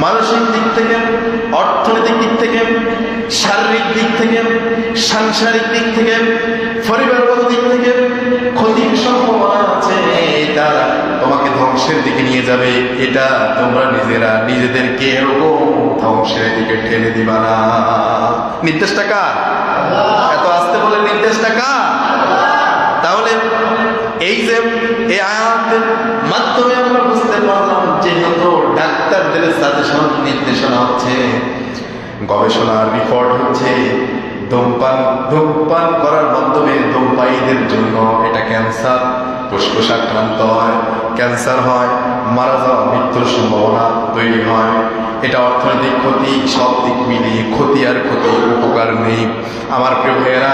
মানসিক দিক থেকে, অর্থনৈতিক দিক থেকে, শারীরিক দিক থেকে, সাংসারিক দিক থেকে, পরিবারগত দিক থেকে ক্ষতির সম্ভাবনা আছে। এটা তোমাকে ধ্বংসের দিকে নিয়ে যাবে। এটা তোমরা নিজেদেরকে এরকম ধ্বংসের দিকে ঠেলে দিবা না। নির্দেশটা কার? এত আসতে বলে নির্দেশটা কার? তাহলে এই যে এই আয়াতের মাধ্যমে আমরা বুঝতে পারলাম যেহেতু ডাক্তারদের সাজেশন নির্দেশনা হচ্ছে, গবেষণার রিপোর্ট হচ্ছে ধূমপান করার মাধ্যমে ধূমপায়ীদের জন্য এটা ক্যান্সার, ফুসফুস আক্রান্ত হয়, ক্যান্সার হয়, মারা যাওয়া, মৃত্যুর সম্ভাবনা তৈরি হয়। এটা অর্থনৈতিক ক্ষতি, সব দিক মিলিয়ে ক্ষতি আর ক্ষতি, উপকার নেই। আমার প্রিয় ভাইয়েরা,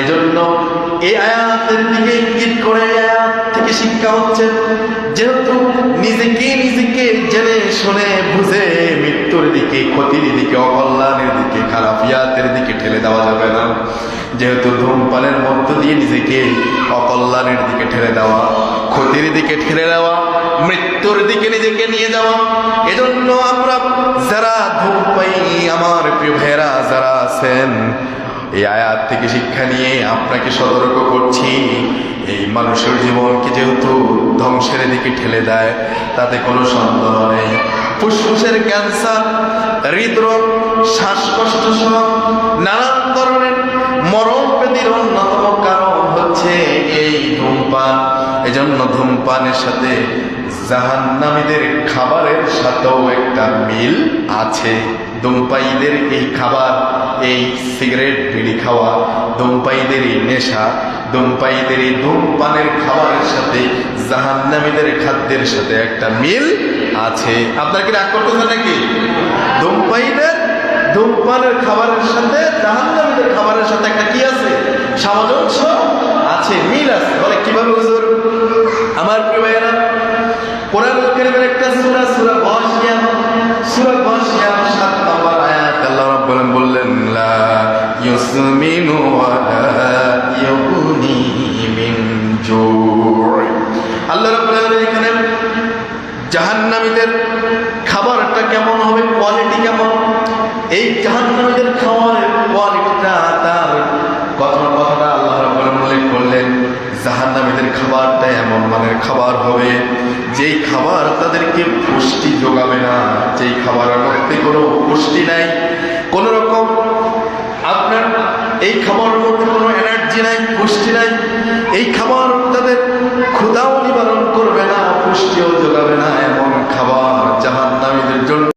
এজন্য এই আয়াতের দিকে ইঙ্গিত করে আয়াত থেকে শিক্ষা হচ্ছে যেহেতু নিজেকে জেনে শুনে বুঝে মৃত্যুর দিকে, ক্ষতির দিকে, অকল্যাণের দিকে, খারাপিয়াতের দিকে ঠেলে দেওয়া যাবে না। যেহেতু ধূমপানের মধ্য দিয়ে নিজেকে অকল্যাণের দিকে ঠেলে দেওয়া, ক্ষতির দিকে ঠেলে দেওয়া, মৃত্যুর দিকে নিজেকে নিয়ে যাওয়া, এজন্য আমরা যারা ধূমপায়ী, আমার প্রিয় ভাইয়েরা যারা আছেন, এই আয়াত থেকে শিক্ষা নিয়ে আপনাকে সতর্ক করছি, এই মানুষের জীবনকে যেহেতু ধ্বংসের দিকে ঠেলে দেয়, তাতে কোনো সন্দেহ নেই। ফুসফুসের ক্যান্সার, হৃদরোগ, শ্বাসকষ্ট সহ নানান ধরনের মরণ ব্যাধির অন্যতম কারণ হচ্ছে এই ধূমপান। এজন্য ধূমপানের সাথে জাহান্নামীদের খাবারের সাথেও একটা মিল আছে। ধূমপায়ীদের এই খাবার, এই সিগারেট, বিড়ি খাওয়া, ধূমপায়ীদের এই নেশা, ধূমপায়ীদের এই ধূমপানের খাবারের সাথে জাহান্নামীদের খাদ্যের সাথে একটা মিল আছে। আপনার কি রাগ করতেছে নাকি? ধূমপায়ীদের ধূমপানের খাবারের সাথে জাহান্নামীদের খাবারের সাথে একটা কি আছে? সামঞ্জস্য আছে, মিল আছে। বলে কিভাবে হুজুর? আমার প্রিয় ভাইয়েরা, কোরআনুল কারীমের একটা সূরা, সূরা গাশিয়া, সূরা গাশিয়া ৭ নম্বর আয়াত আল্লাহ রাব্বুল আলামিন বললেন, লা ইউসমিনু ওয়া লা ইউগনি মিন জুর। আল্লাহ রাব্বুল আলামিন এখানে জাহান্নামীদের খাবারটা কেমন হবে, কোয়ালিটি কেমন, এই জাহান্নামীদের খাবারের কোয়ালিটিটা, তার কথাটা আল্লাহ রাব্বুল আলামিন উল্লেখ করলেন। জাহান্নামীদের খাবারটা এমন মানের খাবার হবে যেই খাবার তাদেরকে পুষ্টি যোগাবে না, যেই খাবারের মধ্যে কোনো পুষ্টি নাই, কোন রকম আপনার এই খাবারের মধ্যে কোনো এনার্জি নাই, পুষ্টি নাই। এই খাবার তাদের ক্ষুধাও নিবারণ করবে না, পুষ্টিও যোগাবে না, এমন খাবার জাহান্নামীদের জন্য।